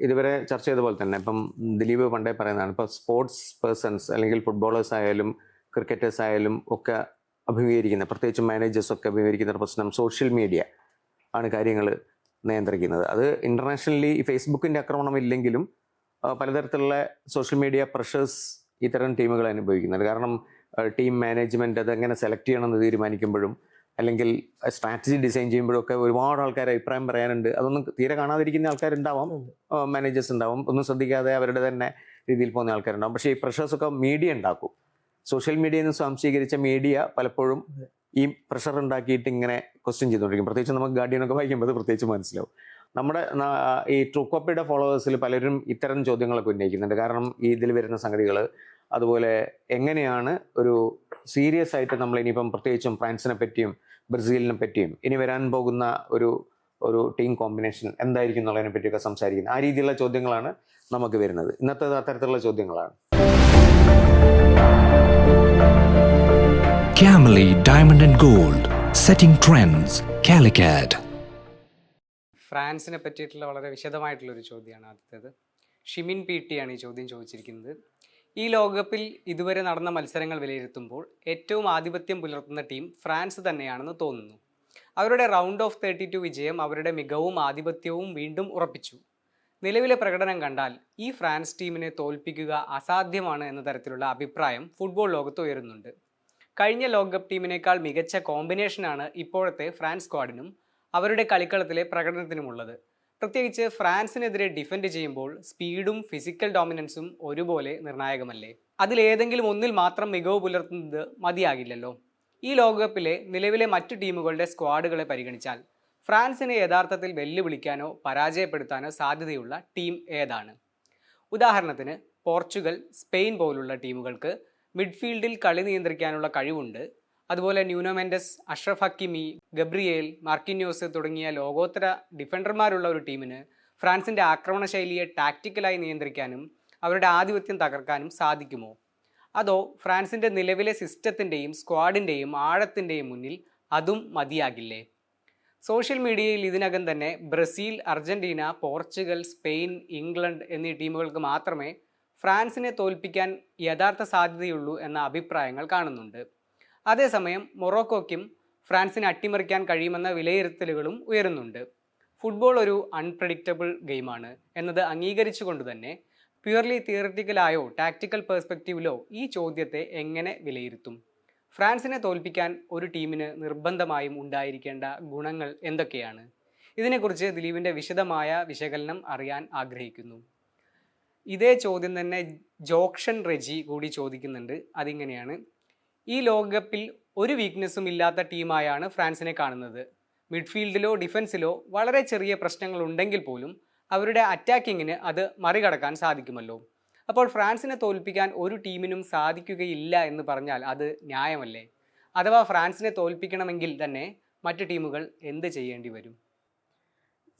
ഇതുവരെ ചർച്ച ചെയ്ത പോലെ തന്നെ ഇപ്പം ദിലീപ് പണ്ടേ പറയുന്നതാണ്, ഇപ്പോൾ സ്പോർട്സ് പേഴ്സൺസ് അല്ലെങ്കിൽ ഫുട്ബോളേഴ്സ് ആയാലും ക്രിക്കറ്റേഴ്സ് ആയാലും ഒക്കെ അഭിമുഖീകരിക്കുന്ന, പ്രത്യേകിച്ചും മാനേജേഴ്സ് ഒക്കെ അഭിമുഖീകരിക്കുന്ന ഒരു പ്രശ്നം സോഷ്യൽ മീഡിയ ആണ് കാര്യങ്ങൾ നിയന്ത്രിക്കുന്നത്. അത് ഇന്റർനാഷണലി ഫേസ്ബുക്കിൻ്റെ ആക്രമണം ഇല്ലെങ്കിലും പലതരത്തിലുള്ള സോഷ്യൽ മീഡിയ പ്രഷേഴ്സ് ഇത്തരം ടീമുകൾ അനുഭവിക്കുന്നുണ്ട്. കാരണം ടീം മാനേജ്മെൻറ്റ് അതെങ്ങനെ സെലക്ട് ചെയ്യണമെന്ന് തീരുമാനിക്കുമ്പോഴും അല്ലെങ്കിൽ സ്ട്രാറ്റജി ഡിസൈൻ ചെയ്യുമ്പോഴൊക്കെ ഒരുപാട് ആൾക്കാർ അഭിപ്രായം പറയാനുണ്ട്. അതൊന്നും തീരെ കാണാതിരിക്കുന്ന ആൾക്കാരുണ്ടാവാം, മാനേജേഴ്സ് ഉണ്ടാവും, ഒന്നും ശ്രദ്ധിക്കാതെ അവരുടെ തന്നെ രീതിയിൽ പോകുന്ന ആൾക്കാരുണ്ടാവും. പക്ഷേ ഈ പ്രഷേഴ്സൊക്കെ മീഡിയ ഉണ്ടാക്കും. സോഷ്യൽ മീഡിയയിൽ നിന്ന് സ്വാംശീകരിച്ച മീഡിയ പലപ്പോഴും ഈ പ്രഷർ ഉണ്ടാക്കിയിട്ട് ഇങ്ങനെ ക്വസ്റ്റ്യൻ ചെയ്തുകൊണ്ടിരിക്കും. പ്രത്യേകിച്ച് നമുക്ക് ഗാർഡിയനൊക്കെ വായിക്കുമ്പോൾ പ്രത്യേകിച്ച് മനസ്സിലാവും. നമ്മുടെ ഈ ട്രൂ കോപ്പിയുടെ ഫോളോവേഴ്സിൽ പലരും ഇത്തരം ചോദ്യങ്ങളൊക്കെ ഉന്നയിക്കുന്നുണ്ട്. കാരണം ഈ ഇതിൽ വരുന്ന സംഗതികൾ, അതുപോലെ എങ്ങനെയാണ് ഒരു സീരിയസ് ആയിട്ട് നമ്മൾ ഇനിയിപ്പം പ്രത്യേകിച്ചും ഫ്രാൻസിനെ പറ്റിയും ബ്രസീലിനെ പറ്റിയും ഇനി വരാൻ പോകുന്ന ഒരു ടീം കോമ്പിനേഷൻ എന്തായിരിക്കും എന്നുള്ളതിനെ പറ്റിയൊക്കെ സംസാരിക്കുന്നത്. ആ രീതിയിലുള്ള ചോദ്യങ്ങളാണ് നമുക്ക് വരുന്നത്. ഇന്നത്തെ അത്തരത്തിലുള്ള ചോദ്യങ്ങളാണ്. Camely Diamond and Gold, setting trends, Calicut. ഫ്രാൻസിനെ പറ്റിയിട്ടുള്ള വളരെ വിശദമായിട്ടുള്ളൊരു ചോദ്യമാണ് ആദ്യത്തേത്. ഷിമിൻ പി ടി ആണ് ഈ ചോദ്യം ചോദിച്ചിരിക്കുന്നത്. ഈ ലോകകപ്പിൽ ഇതുവരെ നടന്ന മത്സരങ്ങൾ വിലയിരുത്തുമ്പോൾ ഏറ്റവും ആധിപത്യം പുലർത്തുന്ന ടീം ഫ്രാൻസ് തന്നെയാണെന്ന് തോന്നുന്നു. അവരുടെ റൗണ്ട് ഓഫ് 32 വിജയം അവരുടെ മികവും ആധിപത്യവും വീണ്ടും ഉറപ്പിച്ചു. നിലവിലെ പ്രകടനം കണ്ടാൽ ഈ ഫ്രാൻസ് ടീമിനെ തോൽപ്പിക്കുക അസാധ്യമാണ് എന്ന തരത്തിലുള്ള അഭിപ്രായം ഫുട്ബോൾ ലോകത്ത് ഉയരുന്നുണ്ട്. കഴിഞ്ഞ ലോകകപ്പ് ടീമിനേക്കാൾ മികച്ച കോമ്പിനേഷനാണ് ഇപ്പോഴത്തെ ഫ്രാൻസ് സ്ക്വാഡിനും അവരുടെ കളിക്കളത്തിലെ പ്രകടനത്തിനുമുള്ളത്. പ്രത്യേകിച്ച് ഫ്രാൻസിനെതിരെ ഡിഫെൻഡ് ചെയ്യുമ്പോൾ സ്പീഡും ഫിസിക്കൽ ഡോമിനൻസും ഒരുപോലെ നിർണായകമല്ലേ? അതിലേതെങ്കിലും ഒന്നിൽ മാത്രം മികവ് പുലർത്തുന്നത് മതിയാകില്ലല്ലോ. ഈ ലോകകപ്പിലെ നിലവിലെ മറ്റു ടീമുകളുടെ സ്ക്വാഡുകളെ പരിഗണിച്ചാൽ ഫ്രാൻസിനെ യഥാർത്ഥത്തിൽ വെല്ലുവിളിക്കാനോ പരാജയപ്പെടുത്താനോ സാധ്യതയുള്ള ടീം ഏതാണ്? ഉദാഹരണത്തിന് പോർച്ചുഗൽ, സ്പെയിൻ പോലുള്ള ടീമുകൾക്ക് മിഡ്ഫീൽഡിൽ കളി നിയന്ത്രിക്കാനുള്ള കഴിവുണ്ട്. അതുപോലെ Nuno Mendes, Ashraf Hakimi, Gabriel, മാർക്കിന്യോസ് തുടങ്ങിയ ലോകോത്തര ഡിഫൻഡർമാരുള്ള ഒരു ടീമിന് ഫ്രാൻസിൻ്റെ ആക്രമണ ശൈലിയെ ടാക്റ്റിക്കലായി നിയന്ത്രിക്കാനും അവരുടെ ആധിപത്യം തകർക്കാനും സാധിക്കുമോ? അതോ ഫ്രാൻസിൻ്റെ നിലവിലെ സിസ്റ്റത്തിൻ്റെയും സ്ക്വാഡിൻ്റെയും ആഴത്തിൻ്റെയും മുന്നിൽ അതും മതിയാകില്ലേ? സോഷ്യൽ മീഡിയയിൽ ഇതിനകം തന്നെ Brazil, Argentina, Portugal, Spain, England എന്നീ ടീമുകൾക്ക് മാത്രമേ ഫ്രാൻസിനെ തോൽപ്പിക്കാൻ യഥാർത്ഥ സാധ്യതയുള്ളൂ എന്ന അഭിപ്രായങ്ങൾ കാണുന്നുണ്ട്. അതേസമയം മൊറോക്കോയ്ക്കും ഫ്രാൻസിനെ അട്ടിമറിക്കാൻ കഴിയുമെന്ന വിലയിരുത്തലുകളും ഉയരുന്നുണ്ട്. ഫുട്ബോൾ ഒരു അൺപ്രഡിക്റ്റബിൾ ഗെയിമാണ് എന്നത് അംഗീകരിച്ചുകൊണ്ട് തന്നെ പ്യുവർലി തിയററ്റിക്കലായോ ടാക്റ്റിക്കൽ പേഴ്സ്പെക്റ്റീവിലോ ഈ ചോദ്യത്തെ എങ്ങനെ വിലയിരുത്തും? ഫ്രാൻസിനെ തോൽപ്പിക്കാൻ ഒരു ടീമിന് നിർബന്ധമായും ഉണ്ടായിരിക്കേണ്ട ഗുണങ്ങൾ എന്തൊക്കെയാണ്? ഇതിനെക്കുറിച്ച് ദിലീപിൻ്റെ വിശദമായ വിശകലനം അറിയാൻ ആഗ്രഹിക്കുന്നു. ഇതേ ചോദ്യം തന്നെ ജോക്ഷൻ റെജി കൂടി ചോദിക്കുന്നുണ്ട്. അതിങ്ങനെയാണ്: ഈ ലോകകപ്പിൽ ഒരു വീക്ക്നെസ്സും ഇല്ലാത്ത ടീമായാണ് ഫ്രാൻസിനെ കാണുന്നത്. മിഡ്ഫീൽഡിലോ ഡിഫൻസിലോ വളരെ ചെറിയ പ്രശ്നങ്ങൾ ഉണ്ടെങ്കിൽ പോലും അവരുടെ അറ്റാക്കിങ്ങിന് അത് മറികടക്കാൻ സാധിക്കുമല്ലോ. അപ്പോൾ ഫ്രാൻസിനെ തോൽപ്പിക്കാൻ ഒരു ടീമിനും സാധിക്കുകയില്ല എന്ന് പറഞ്ഞാൽ അത് ന്യായമല്ലേ? അഥവാ ഫ്രാൻസിനെ തോൽപ്പിക്കണമെങ്കിൽ തന്നെ മറ്റു ടീമുകൾ എന്ത് ചെയ്യേണ്ടി വരും?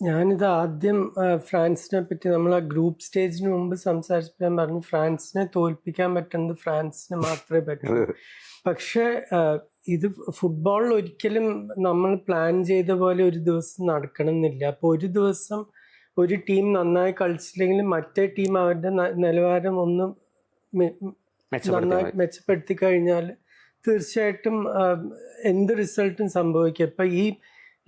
ഞാനിത് ആദ്യം ഫ്രാൻസിനെ പറ്റി നമ്മൾ ആ ഗ്രൂപ്പ് സ്റ്റേജിന് മുമ്പ് സംസാരിച്ചപ്പോൾ ഞാൻ പറഞ്ഞു ഫ്രാൻസിനെ തോൽപ്പിക്കാൻ പറ്റുന്നത് ഫ്രാൻസിന് മാത്രമേ പറ്റൂ. പക്ഷേ ഇത് ഫുട്ബോളിൽ ഒരിക്കലും നമ്മൾ പ്ലാൻ ചെയ്ത പോലെ ഒരു ദിവസം നടക്കണം എന്നില്ല. അപ്പോൾ ഒരു ദിവസം ഒരു ടീം നന്നായി കളിച്ചില്ലെങ്കിൽ മറ്റേ ടീം അവരുടെ നിലവാരം ഒന്ന് നന്നായി മെച്ചപ്പെടുത്തി കഴിഞ്ഞാൽ തീർച്ചയായിട്ടും എന്ത് റിസൾട്ടും സംഭവിക്കും. ഇപ്പം ഈ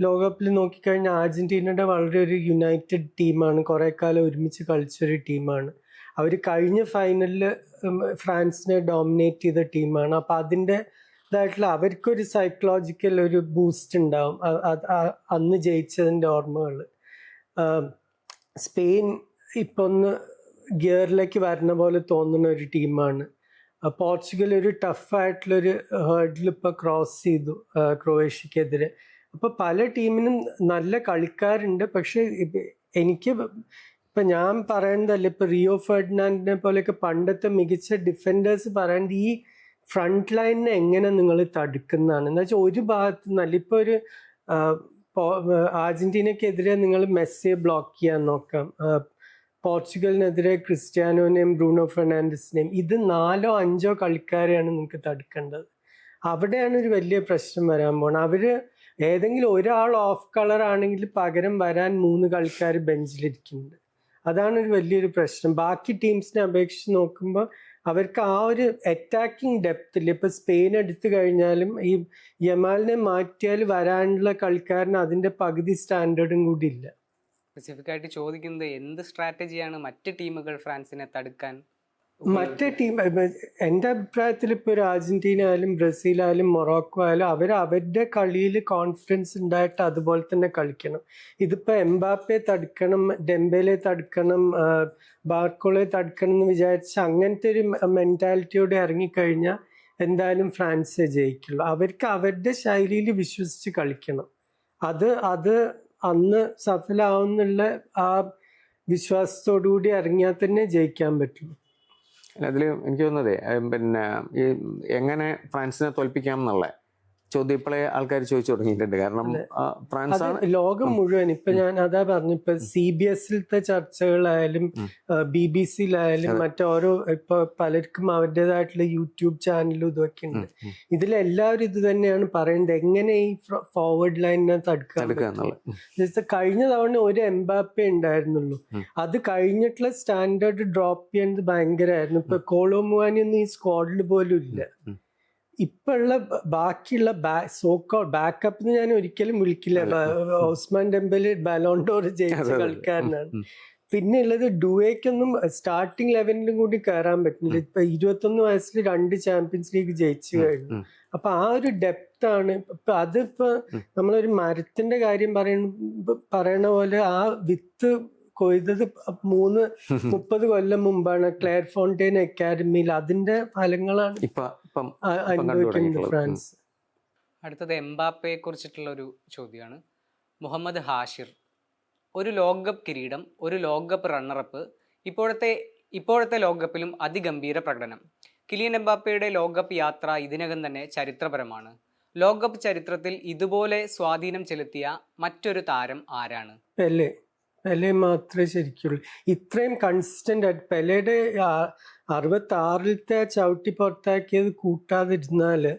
ലോകകപ്പിൽ നോക്കിക്കഴിഞ്ഞാൽ അർജന്റീനയുടെ വളരെ ഒരു യുണൈറ്റഡ് ടീമാണ്, കുറേ കാലം ഒരുമിച്ച് കളിച്ചൊരു ടീമാണ്. അവർ കഴിഞ്ഞ ഫൈനലിൽ ഫ്രാൻസിനെ ഡോമിനേറ്റ് ചെയ്ത ടീമാണ്. അപ്പം അതിൻ്റെതായിട്ടുള്ള അവർക്കൊരു സൈക്കോളജിക്കൽ ഒരു ബൂസ്റ്റ് ഉണ്ടാവും അന്ന് ജയിച്ചതിൻ്റെ ഓർമ്മകൾ. സ്പെയിൻ ഇപ്പം ഒന്ന് ഗിയറിലേക്ക് വരുന്ന പോലെ തോന്നുന്ന ഒരു ടീമാണ്. പോർച്ചുഗൽ ഒരു ടഫായിട്ടുള്ളൊരു ഹേർഡിൽ ഇപ്പോൾ ക്രോസ് ചെയ്തു ക്രൊയേഷ്യക്കെതിരെ. അപ്പോൾ പല ടീമിനും നല്ല കളിക്കാരുണ്ട്. പക്ഷെ എനിക്ക് ഇപ്പം ഞാൻ പറയുന്നതല്ല, ഇപ്പം റിയോ ഫെർഡിനാൻഡിനെ പോലെയൊക്കെ പണ്ടത്തെ മികച്ച ഡിഫൻഡേഴ്സ് പറയുന്നത് ഈ ഫ്രണ്ട് ലൈനിനെ എങ്ങനെ നിങ്ങൾ തടുക്കുന്നതാണ്. എന്ന് വെച്ചാൽ ഒരു ഭാഗത്ത് നിന്നല്ല. ഇപ്പോൾ ഒരു അർജന്റീനക്കെതിരെ നിങ്ങൾ മെസ്സിയെ ബ്ലോക്ക് ചെയ്യാൻ നോക്കാം, പോർച്ചുഗലിനെതിരെ ക്രിസ്ത്യാനോനെയും ബ്രൂണോ ഫെർണാണ്ടസിനെയും. ഇത് 4 or 5 കളിക്കാരെയാണ് നിങ്ങൾക്ക് തടുക്കേണ്ടത്. അവിടെയാണ് ഒരു വലിയ പ്രശ്നം വരാൻ പോകുന്നത്. അവർ ഏതെങ്കിലും ഒരാൾ ഓഫ് കളർ ആണെങ്കിൽ പകരം വരാൻ 3 കളിക്കാർ ബെഞ്ചിലിരിക്കുന്നുണ്ട്. അതാണ് ഒരു വലിയൊരു പ്രശ്നം. ബാക്കി ടീംസിനെ അപേക്ഷിച്ച് നോക്കുമ്പോൾ അവർക്ക് ആ ഒരു അറ്റാക്കിംഗ് ഡെപ്തിൽ ഇപ്പൊ സ്പെയിൻ എടുത്തു കഴിഞ്ഞാലും ഈ യമാലിനെ മാറ്റിയാൽ വരാനുള്ള കളിക്കാരന് അതിന്റെ പകുതി സ്റ്റാൻഡേർഡും കൂടി ഇല്ല. സ്പെസിഫിക് ആയിട്ട് ചോദിക്കുന്നത് എന്ത് സ്ട്രാറ്റജിയാണ് മറ്റ് ടീമുകൾ ഫ്രാൻസിനെ തടുക്കാൻ? മറ്റേ ടീം എൻ്റെ അഭിപ്രായത്തിൽ ഇപ്പോൾ ഒരു അർജന്റീന ആയാലും ബ്രസീൽ ആയാലും മൊറോക്കോ ആയാലും അവരുടെ കളിയിൽ കോൺഫിഡൻസ് ഉണ്ടായിട്ട് അതുപോലെ തന്നെ കളിക്കണം. ഇതിപ്പോൾ എംബാപ്പയെ തടുക്കണം, ഡെംബേലെ തടുക്കണം, ബാർക്കോളെ തടുക്കണം എന്ന് വിചാരിച്ച് അങ്ങനത്തെ ഒരു മെൻറ്റാലിറ്റിയോടെ ഇറങ്ങിക്കഴിഞ്ഞാൽ എന്തായാലും ഫ്രാൻസേ ജയിക്കുള്ളൂ. അവർക്ക് അവരുടെ ശൈലിയിൽ വിശ്വസിച്ച് കളിക്കണം. അത് അന്ന് സഫലമാവുന്നുള്ള ആ വിശ്വാസത്തോടുകൂടി ഇറങ്ങിയാൽ തന്നെ ജയിക്കാൻ പറ്റുള്ളൂ. അതിൽ എനിക്ക് തോന്നുന്നതേ പിന്നെ ഈ എങ്ങനെ ഫ്രാൻസിനെ തോൽപ്പിക്കാം എന്നുള്ള ചോദ്യം ഇപ്പോഴേ ആൾക്കാർ ചോദിച്ചു തുടങ്ങിയിട്ടുണ്ട്. കാരണം ഫ്രാൻസ് ആണ് ലോകം മുഴുവൻ ഇപ്പൊ ഞാൻ അതാ പറഞ്ഞു, ഇപ്പൊ CBSലത്തെ ചർച്ചകളായാലും BBC-യിലായാലും മറ്റോരോ ഇപ്പൊ പലർക്കും അവരുടേതായിട്ടുള്ള യൂട്യൂബ് ചാനലും ഇതൊക്കെ ഉണ്ട്. ഇതിലെല്ലാവരും ഇത് തന്നെയാണ് പറയുന്നത്, എങ്ങനെ ഈ ഫോർവേഡ് ലൈനിനെ തടുക്കാൻ. കഴിഞ്ഞ തവണ ഒരു എംബാപ്പെ ഉണ്ടായിരുന്നുള്ളൂ, അത് കഴിഞ്ഞിട്ടുള്ള സ്റ്റാൻഡേർഡ് ഡ്രോപ്പ് ചെയ്യുന്നത് ഭയങ്കരമായിരുന്നു. ഇപ്പൊ കോളോമുവാനി ഒന്നും ഈ സ്ക്വാഡിൽ പോലും ഇല്ല. ഇപ്പൊ ഉള്ള ബാക്കിയുള്ള ബാക്കപ്പ് ഞാൻ ഒരിക്കലും വിളിക്കില്ല. ഓസ്മാൻ ഡെംബെലെ ബലോൺ ഡോർ ജയിച്ച കളിക്കാരനാണ്. പിന്നെ ഉള്ളത് ഡുവേക്കൊന്നും സ്റ്റാർട്ടിംഗ് ലെവലിലും കൂടി കയറാൻ പറ്റുന്നില്ല. ഇപ്പൊ 21 വയസ്സിൽ 2 ചാമ്പ്യൻസ് ലീഗ് ജയിച്ചു കഴിഞ്ഞു. അപ്പൊ ആ ഒരു ഡെപ്ത് ആണ് ഇപ്പൊ. അതിപ്പോ നമ്മളൊരു മരത്തിന്റെ കാര്യം പറയണ പോലെ ആ വിത്ത് കൊയ്തത് 30 കൊല്ലം മുമ്പാണ് ക്ലെയർ ഫോണ്ടെയിൻ അക്കാദമിയിൽ. അതിന്റെ ഫലങ്ങളാണ് അനുഭവിക്കുന്നത് ഫ്രാൻസ്. അടുത്തത് എംബാപ്പയെ കുറിച്ചിട്ടുള്ള ഒരു ചോദ്യമാണ്. മുഹമ്മദ് ഹാഷിർ, ഒരു ലോകകപ്പ് കിരീടം, ഒരു ലോകകപ്പ് റണ്ണറപ്പ്, ഇപ്പോഴത്തെ ലോകകപ്പിലും അതിഗംഭീര പ്രകടനം. കിലിയൻ എംബാപ്പയുടെ ലോകകപ്പ് യാത്ര ഇതിനകം തന്നെ ചരിത്രപരമാണ്. ലോകകപ്പ് ചരിത്രത്തിൽ ഇതുപോലെ സ്വാധീനം ചെലുത്തിയ മറ്റൊരു താരം ആരാണ്? പെലെ മാത്രമേ ശരിക്കുള്ളൂ ഇത്രയും കൺസിസ്റ്റന്റ് ആയിട്ട്. പെലെയുടെ 66-ത്തെ ചവിട്ടി പുറത്താക്കിയത് കൂട്ടാതിരുന്നാല്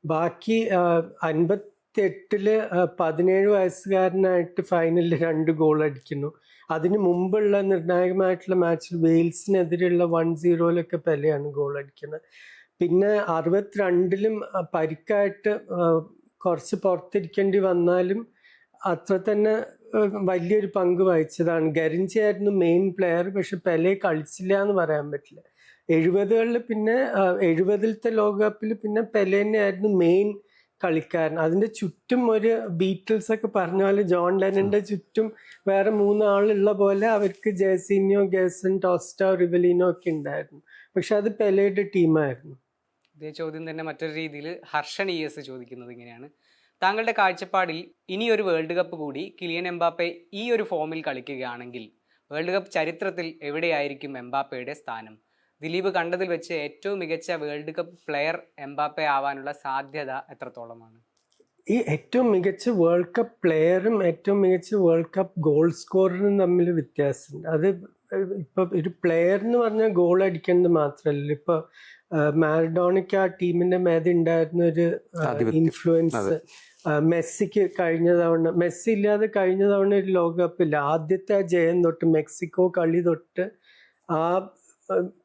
ബാക്കി 58-ല് 17 വയസ്സുകാരനായിട്ട് ഫൈനലിൽ 2 ഗോൾ അടിക്കുന്നു. അതിന് മുമ്പുള്ള നിർണായകമായിട്ടുള്ള മാച്ചിൽ വെയിൽസിനെതിരെയുള്ള 1-0 പെലെയാണ് ഗോൾ അടിക്കുന്നത്. പിന്നെ 62-ലും പരിക്കായിട്ട് കുറച്ച് പുറത്തിരിക്കേണ്ടി വന്നാലും അത്ര തന്നെ വലിയൊരു പങ്ക് വഹിച്ചതാണ്. ഗരിഞ്ചി ആയിരുന്നു മെയിൻ പ്ലെയർ, പക്ഷെ പെലെ കളിച്ചില്ല എന്ന് പറയാൻ പറ്റില്ല. 70-കളിൽ പിന്നെ 70-ത്തെ ലോകകപ്പിൽ പിന്നെ പെലെ തന്നെയായിരുന്നു മെയിൻ കളിക്കാരൻ. അതിന്റെ ചുറ്റും ഒരു ബീറ്റിൽസ് ഒക്കെ പറഞ്ഞ പോലെ ജോൺ ലെനന്റെ ചുറ്റും വേറെ 3 ആളുള്ള പോലെ അവർക്ക് ജെസിനിയോ, ഗേസൺ, ടോസ്റ്റോ, റിവലിനോ ഒക്കെ ഉണ്ടായിരുന്നു. പക്ഷെ അത് പെലെയുടെ ടീമായിരുന്നു. ഇതേ ചോദ്യം തന്നെ മറ്റൊരു രീതിയിൽ ഹർഷൻ ES ചോദിക്കുന്നത് ഇങ്ങനെയാണ്. താങ്കളുടെ കാഴ്ചപ്പാടിൽ ഇനിയൊരു വേൾഡ് കപ്പ് കൂടി കിലിയൻ എംബാപ്പെ ഈ ഒരു ഫോമിൽ കളിക്കുകയാണെങ്കിൽ വേൾഡ് കപ്പ് ചരിത്രത്തിൽ എവിടെയായിരിക്കും എംബാപ്പയുടെ സ്ഥാനം? ദിലീപ് കണ്ടതിൽ വെച്ച് ഏറ്റവും മികച്ച വേൾഡ് കപ്പ് പ്ലെയർ എംബാപ്പെ ആവാനുള്ള സാധ്യത എത്രത്തോളമാണ്? ഈ ഏറ്റവും മികച്ച വേൾഡ് കപ്പ് പ്ലെയറും ഏറ്റവും മികച്ച വേൾഡ് കപ്പ് ഗോൾ സ്കോററും തമ്മിൽ വ്യത്യാസമുണ്ട്. അത് ഇപ്പൊ ഒരു പ്ലെയർ എന്ന് പറഞ്ഞാൽ ഗോൾ അടിക്കുന്നത് മാത്രമല്ല, ഇപ്പൊ മാരഡോണയ്ക്ക് ആ ടീമിന്റെ മേലെ ഉണ്ടായിരുന്ന ഒരു ഇൻഫ്ലുവൻസ് മെസ്സിക്ക് കഴിഞ്ഞ തവണ, മെസ്സി ഇല്ലാതെ കഴിഞ്ഞ തവണ ഒരു ലോകകപ്പില്ല. ആദ്യത്തെ ആ ജയം തൊട്ട് മെക്സിക്കോ കളി തൊട്ട് ആ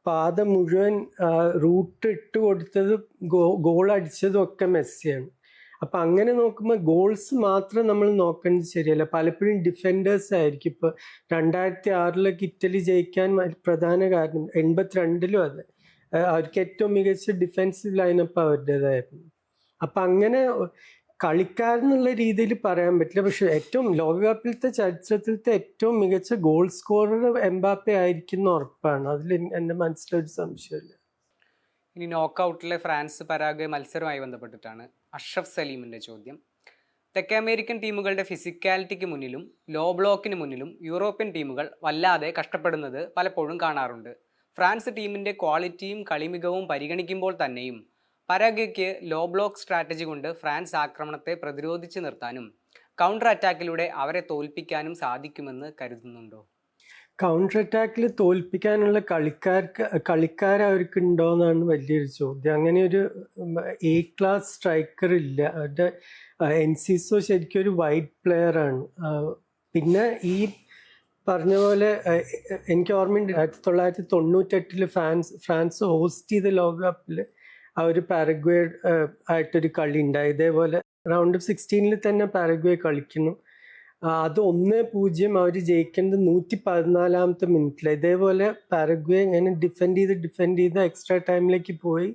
പാത മുഴുവൻ റൂട്ട് ഇട്ട് കൊടുത്തത് ഗോൾ അടിച്ചതും ഒക്കെ മെസ്സിയാണ്. അപ്പൊ അങ്ങനെ നോക്കുമ്പോൾ ഗോൾസ് മാത്രം നമ്മൾ നോക്കുന്നത് ശരിയല്ല. പലപ്പോഴും ഡിഫൻഡേഴ്സ് ആയിരിക്കും. ഇപ്പൊ 2006 ഇറ്റലി ജയിക്കാൻ പ്രധാന കാരണം 82-ലും അതെ, അവർക്ക് ഏറ്റവും മികച്ച ഡിഫൻസീവ് ലൈനപ്പ് അവരുടേതായിരുന്നു. അപ്പൊ അങ്ങനെ കളിക്കാരെന്നുള്ള രീതിയിൽ പറയാൻ പറ്റില്ല. പക്ഷെ ഏറ്റവും ലോകകപ്പിലത്തെ ചരിത്രത്തിലത്തെ ഏറ്റവും മികച്ച ഗോൾ സ്കോറർ എംബാപ്പെ ആയിരിക്കുന്ന ഉറപ്പാണ്. അതിൽ എൻ്റെ മനസ്സിലൊരു സംശയമില്ല. ഇനി നോക്കൗട്ടിലെ ഫ്രാൻസ് പരാഗ്വേ മത്സരവുമായി ബന്ധപ്പെട്ടിട്ടാണ് അഷ്റഫ് സലീമിൻ്റെ ചോദ്യം. തെക്കേ അമേരിക്കൻ ടീമുകളുടെ ഫിസിക്കാലിറ്റിക്ക് മുന്നിലും ലോ ബ്ലോക്കിന് മുന്നിലും യൂറോപ്യൻ ടീമുകൾ വല്ലാതെ കഷ്ടപ്പെടുന്നത് പലപ്പോഴും കാണാറുണ്ട്. ഫ്രാൻസ് ടീമിൻ്റെ ക്വാളിറ്റിയും കളിമികവും പരിഗണിക്കുമ്പോൾ തന്നെയും പരാഗ്വേക്ക് ലോ ബ്ലോക്ക് സ്ട്രാറ്റജി കൊണ്ട് ഫ്രാൻസ് ആക്രമണത്തെ പ്രതിരോധിച്ച് നിർത്താനും കൗണ്ടർ അറ്റാക്കിലൂടെ അവരെ തോൽപ്പിക്കാനും സാധിക്കുമെന്ന് കരുതുന്നുണ്ടോ? കൗണ്ടർ അറ്റാക്കിൽ തോൽപ്പിക്കാനുള്ള കളിക്കാർ അവർക്ക് ഉണ്ടോ എന്നാണ് വലിയൊരു ചോദ്യം. അങ്ങനെ ഒരു A ക്ലാസ് സ്ട്രൈക്കർ ഇല്ല. അവരുടെ എൻസിസോ ശരിക്കും ഒരു വൈഡ് പ്ലെയർ ആണ്. പിന്നെ ഈ പറഞ്ഞ പോലെ എനിക്ക് ഓർമ്മയുണ്ട് 1998 ഫ്രാൻസ് ഹോസ്റ്റ് ചെയ്ത ലോകകപ്പിൽ അവർ പാരഗ്വേ ആയിട്ടൊരു കളി ഉണ്ടായി. ഇതേപോലെ റൗണ്ട് ഓഫ് 16 തന്നെ പാരഗ്വേ കളിക്കുന്നു. അത് 1-0 അവർ ജയിക്കേണ്ടത് 114-ാമത്തെ മിനിറ്റിൽ. ഇതേപോലെ പാരഗ്വേ ഇങ്ങനെ ഡിഫെൻഡ് ചെയ്ത് എക്സ്ട്രാ ടൈമിലേക്ക് പോയി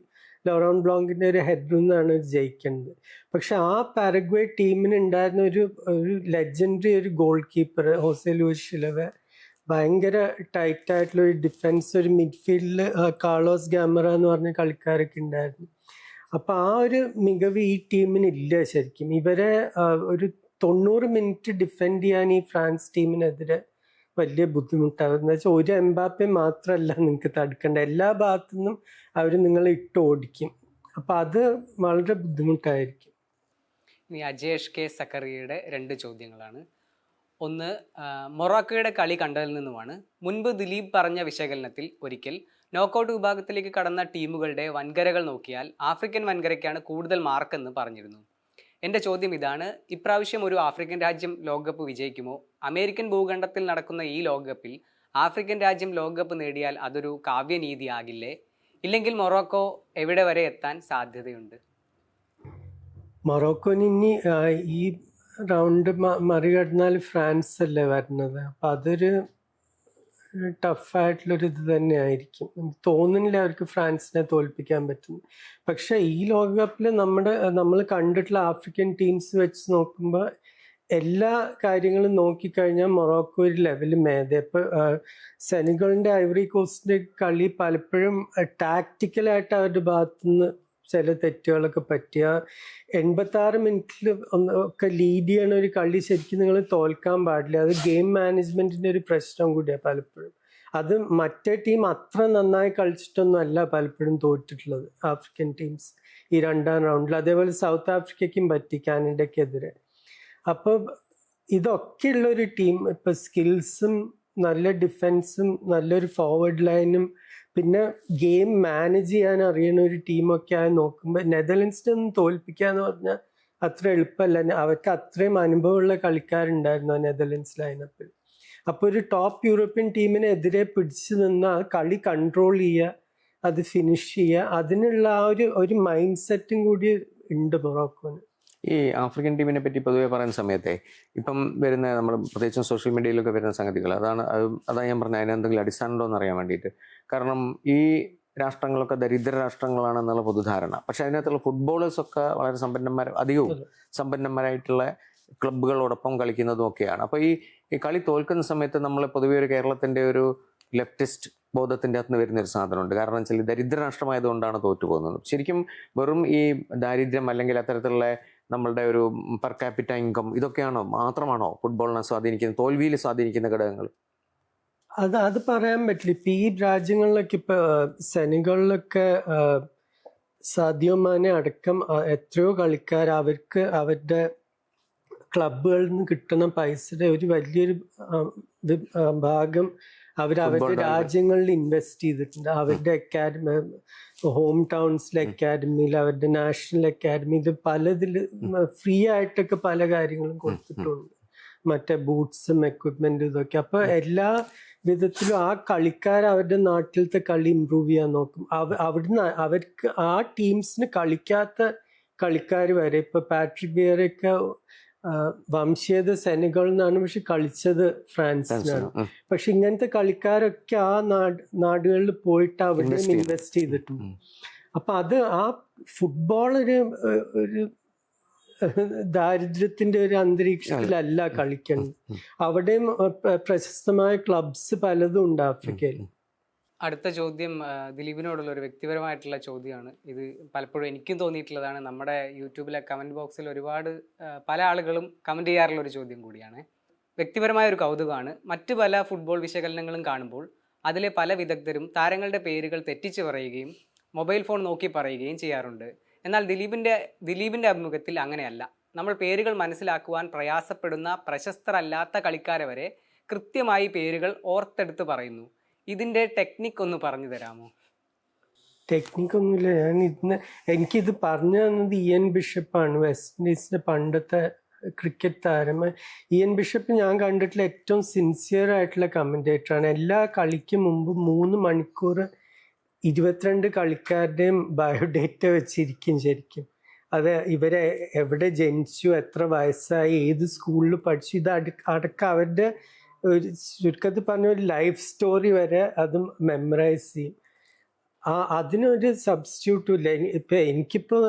ലോറോൺ ബ്ലോങ്കിന്റെ ഒരു ഹെഡ് നിന്നാണ് ജയിക്കേണ്ടത്. പക്ഷെ ആ പാരഗ്വേ ടീമിന് ഉണ്ടായിരുന്ന ഒരു ലെജൻഡറി ഒരു ഗോൾ കീപ്പർ ഹോസെ ലൂയിസ് ഷിലവെ, ഭയങ്കര ടൈറ്റ് ആയിട്ടുള്ള ഒരു ഡിഫൻസ്, ഒരു മിഡ്ഫീൽഡിൽ കാർലോസ് ഗാമറ എന്ന് പറഞ്ഞ കളിക്കാരൊക്കെ ഉണ്ടായിരുന്നു. അപ്പൊ ആ ഒരു മികവ് ഈ ടീമിന് ഇല്ല ശരിക്കും. ഇവരെ ഒരു 90 മിനിറ്റ് ഡിഫെൻഡ് ചെയ്യാൻ ഈ ഫ്രാൻസ് ടീമിനെതിരെ വലിയ ബുദ്ധിമുട്ടാകും. എന്ന് വെച്ചാൽ ഒരു എംബാപ്പെ മാത്രമല്ല നിങ്ങൾക്ക് തടുക്കേണ്ട, എല്ലാ ഭാഗത്തുനിന്നും അവർ നിങ്ങളെ ഇട്ട് ഓടിക്കും. അപ്പൊ അത് വളരെ ബുദ്ധിമുട്ടായിരിക്കും. ഇനി അജേഷ് കെ സക്കറിയയുടെ 2 ചോദ്യങ്ങളാണ്. ഒന്ന്, മൊറോക്കോയുടെ കളി കണ്ടതിൽ നിന്നുമാണ്. മുൻപ് ദിലീപ് പറഞ്ഞ വിശകലനത്തിൽ ഒരിക്കൽ നോക്കൌട്ട് വിഭാഗത്തിലേക്ക് കടന്ന ടീമുകളുടെ വൻകരകൾ നോക്കിയാൽ ആഫ്രിക്കൻ വൻകരയ്ക്കാണ് കൂടുതൽ മാർക്കെന്ന് പറഞ്ഞിരുന്നു. എൻ്റെ ചോദ്യം ഇതാണ്: ഇപ്രാവശ്യം ഒരു ആഫ്രിക്കൻ രാജ്യം ലോകകപ്പ് വിജയിക്കുമോ? അമേരിക്കൻ ഭൂഖണ്ഡത്തിൽ നടക്കുന്ന ഈ ലോകകപ്പിൽ ആഫ്രിക്കൻ രാജ്യം ലോകകപ്പ് നേടിയാൽ അതൊരു കാവ്യനീതിയാകില്ലേ? ഇല്ലെങ്കിൽ മൊറോക്കോ എവിടെ വരെ എത്താൻ സാധ്യതയുണ്ട്? മൊറോക്കോന് ഇനി ഈ റൗണ്ട് മറികടന്നാൽ ഫ്രാൻസ് അല്ലേ വരുന്നത്. അപ്പം അതൊരു ടഫായിട്ടുള്ളൊരു ഇത് തന്നെ ആയിരിക്കും. എനിക്ക് തോന്നുന്നില്ല അവർക്ക് ഫ്രാൻസിനെ തോൽപ്പിക്കാൻ പറ്റും. പക്ഷെ ഈ ലോകകപ്പിൽ നമ്മൾ കണ്ടിട്ടുള്ള ആഫ്രിക്കൻ ടീംസ് വെച്ച് നോക്കുമ്പോൾ എല്ലാ കാര്യങ്ങളും നോക്കിക്കഴിഞ്ഞാൽ മൊറോക്കോ ഒരു ലെവല് മേലെ. ഇപ്പം സെനഗളിൻ്റെ ഐവറി കോസ്റ്റിൻ്റെ കളി പലപ്പോഴും ടാക്റ്റിക്കലായിട്ട് അവരുടെ ഭാഗത്തുനിന്ന് ചില തെറ്റുകളൊക്കെ പറ്റിയ 86 മിനിറ്റിൽ ഒക്കെ ലീഡ് ചെയ്യണ ഒരു കളി ശരിക്കും നിങ്ങൾ തോൽക്കാൻ പാടില്ല. അത് ഗെയിം മാനേജ്മെന്റിന്റെ ഒരു പ്രശ്നം കൂടിയാണ് പലപ്പോഴും. അത് മറ്റേ ടീം അത്ര നന്നായി കളിച്ചിട്ടൊന്നും അല്ല പലപ്പോഴും തോറ്റിട്ടുള്ളത് ആഫ്രിക്കൻ ടീംസ് ഈ 2ാം റൗണ്ടിൽ. അതേപോലെ സൗത്ത് ആഫ്രിക്കയ്ക്കും പറ്റി കാനഡയ്ക്കെതിരെ. അപ്പോൾ ഇതൊക്കെയുള്ള ഒരു ടീം, ഇപ്പൊ സ്കിൽസും നല്ല ഡിഫൻസും നല്ലൊരു ഫോർവേഡ് ലൈനും പിന്നെ ഗെയിം മാനേജ് ചെയ്യാൻ അറിയുന്ന ഒരു ടീമൊക്കെ ആയി നോക്കുമ്പോൾ നെതർലൻഡ്സിനെ ഒന്നും തോൽപ്പിക്കുക എന്ന് പറഞ്ഞാൽ അത്ര എളുപ്പമല്ല. അവർക്ക് അത്രയും അനുഭവമുള്ള കളിക്കാരുണ്ടായിരുന്നു നെതർലൻഡ്സ് ലൈനപ്പിൽ. അപ്പോൾ ഒരു ടോപ്പ് യൂറോപ്യൻ ടീമിനെ എതിരെ പിടിച്ചു നിന്ന് ആ കളി കൺട്രോൾ ചെയ്യുക, അത് ഫിനിഷ് ചെയ്യുക, അതിനുള്ള ആ ഒരു മൈൻഡ് സെറ്റും കൂടി ഉണ്ട് മൊറോക്കോന്. ഈ ആഫ്രിക്കൻ ടീമിനെ പറ്റി പൊതുവെ പറയുന്ന സമയത്തെ ഇപ്പം വരുന്ന നമ്മൾ പ്രത്യേകിച്ചും സോഷ്യൽ മീഡിയയിലൊക്കെ വരുന്ന സംഗതികൾ അതാ ഞാൻ പറഞ്ഞത്, അതിനെന്തെങ്കിലും അടിസ്ഥാനം ഉണ്ടോ എന്ന് അറിയാൻ വേണ്ടിയിട്ട്. കാരണം ഈ രാഷ്ട്രങ്ങളൊക്കെ ദരിദ്ര രാഷ്ട്രങ്ങളാണെന്നുള്ള പൊതുധാരണ. പക്ഷെ അതിനകത്തുള്ള ഫുട്ബോളേഴ്സൊക്കെ വളരെ അധികവും സമ്പന്നന്മാരായിട്ടുള്ള ക്ലബ്ബുകളോടൊപ്പം കളിക്കുന്നതും ഒക്കെയാണ്. അപ്പോൾ ഈ കളി തോൽക്കുന്ന സമയത്ത് നമ്മൾ പൊതുവെ ഒരു കേരളത്തിൻ്റെ ഒരു ലെഫ്റ്റിസ്റ്റ് ബോധത്തിൻ്റെ അകത്ത് നിന്ന് വരുന്നൊരു സാധനമുണ്ട്. കാരണം വെച്ചാൽ ദരിദ്ര രാഷ്ട്രമായതുകൊണ്ടാണ് തോറ്റുപോകുന്നത്. ശരിക്കും വെറും ഈ ദാരിദ്ര്യം അല്ലെങ്കിൽ അത്തരത്തിലുള്ള നമ്മളുടെ ഒരു പെർ ക്യാപിറ്റ ഇൻകം മാത്രമാണോ ഫുട്ബോളിനെ സ്വാധീനിക്കുന്നത്, തോൽവിയിൽ സ്വാധീനിക്കുന്ന ഘടകങ്ങൾ? അത് പറയാൻ പറ്റില്ല. ഇപ്പം ഈ രാജ്യങ്ങളിലൊക്കെ ഇപ്പൊ സെനഗളിലൊക്കെ സാദിയോ മാനെ അടക്കം എത്രയോ കളിക്കാർ അവർക്ക് അവരുടെ ക്ലബുകളിൽ നിന്ന് കിട്ടുന്ന പൈസയുടെ ഒരു വലിയൊരു ഭാഗം അവരുടെ രാജ്യങ്ങളിൽ ഇൻവെസ്റ്റ് ചെയ്തിട്ടുണ്ട്. അവരുടെ അക്കാഡമി, ഹോം ടൗൺസിലെ അക്കാഡമിയിൽ, അവരുടെ നാഷണൽ അക്കാഡമി, ഇത് പലതിൽ ഫ്രീ ആയിട്ടൊക്കെ പല കാര്യങ്ങളും കൊടുത്തിട്ടുണ്ട്. മറ്റേ ബൂട്ട്സും എക്വിപ്മെന്റും ഇതൊക്കെ. അപ്പൊ എല്ലാ വിധത്തിലും ആ കളിക്കാർ അവരുടെ നാട്ടിലത്തെ കളി ഇമ്പ്രൂവ് ചെയ്യാൻ നോക്കും. അവർക്ക് ആ ടീംസിന് കളിക്കാത്ത കളിക്കാർ വരെ, ഇപ്പൊ പാട്രിക് വിയറൊക്കെ വംശീയത സെനഗളിൽ നിന്നാണ്, പക്ഷെ കളിച്ചത് ഫ്രാൻസിനാണ്. പക്ഷെ ഇങ്ങനത്തെ കളിക്കാരൊക്കെ ആ നാടുകളിൽ പോയിട്ട് അവിടെ ഇൻവെസ്റ്റ് ചെയ്തിട്ടുണ്ട്. അപ്പൊ അത് ആ ഫുട്ബോൾ ഒരു ദാരിദ്ര്യത്തിന്റെ ഒരു അന്തരീക്ഷത്തിലല്ല കളിക്കുന്നത്. അവിടെയും പ്രശസ്തമായ ക്ലബ്സ് പലതും ഉണ്ട് ആഫ്രിക്കയിൽ. അടുത്ത ചോദ്യം ദിലീപിനോടുള്ള ഒരു വ്യക്തിപരമായിട്ടുള്ള ചോദ്യമാണ്. ഇത് പലപ്പോഴും എനിക്കും തോന്നിയിട്ടുള്ളതാണ്. നമ്മുടെ യൂട്യൂബിലെ കമൻറ്റ് ബോക്സിൽ ഒരുപാട് പല ആളുകളും കമൻറ്റ് ചെയ്യാറുള്ള ഒരു ചോദ്യം കൂടിയാണ്. വ്യക്തിപരമായ ഒരു കൗതുകമാണ്. മറ്റ് പല ഫുട്ബോൾ വിശകലനങ്ങളും കാണുമ്പോൾ അതിലെ പല വിദഗ്ധരും താരങ്ങളുടെ പേരുകൾ തെറ്റിച്ച് പറയുകയും മൊബൈൽ ഫോൺ നോക്കി പറയുകയും ചെയ്യാറുണ്ട്. എന്നാൽ ദിലീപിൻ്റെ അഭിമുഖത്തിൽ അങ്ങനെയല്ല. നമ്മൾ പേരുകൾ മനസ്സിലാക്കുവാൻ പ്രയാസപ്പെടുന്ന പ്രശസ്തരല്ലാത്ത കളിക്കാരെ വരെ കൃത്യമായി പേരുകൾ ഓർത്തെടുത്ത് പറയുന്നു. ഇതിൻ്റെ ടെക്നിക്ക് ഒന്ന് പറഞ്ഞു തരാമോ? ടെക്നിക്കൊന്നുമില്ല. എനിക്കിത് പറഞ്ഞു തന്നത് ഇയൻ ബിഷപ്പാണ്, വെസ്റ്റ് ഇൻഡീസിന്റെ പണ്ടത്തെ ക്രിക്കറ്റ് താരം. ഇയൻ ബിഷപ്പ് ഞാൻ കണ്ടിട്ടുള്ള ഏറ്റവും സിൻസിയർ ആയിട്ടുള്ള കമൻറ്റേറ്ററാണ്. എല്ലാ കളിക്കും മുമ്പ് 3 മണിക്കൂർ 22 കളിക്കാരുടെയും ബയോഡേറ്റ വെച്ചിരിക്കും ശരിക്കും. അത് ഇവരെ എവിടെ ജനിച്ചു, എത്ര വയസ്സായി, ഏത് സ്കൂളിൽ പഠിച്ചു, ഇത് അടക്കം അവരുടെ ഒരു ചുരുക്കത്തിൽ പറഞ്ഞ ഒരു ലൈഫ് സ്റ്റോറി വരെ അത് മെമ്മറൈസ് ചെയ്യും. അതിനൊരു സബ്സ്റ്റിറ്റ്യൂട്ടും ഇല്ല. ഇപ്പം എനിക്കിപ്പോൾ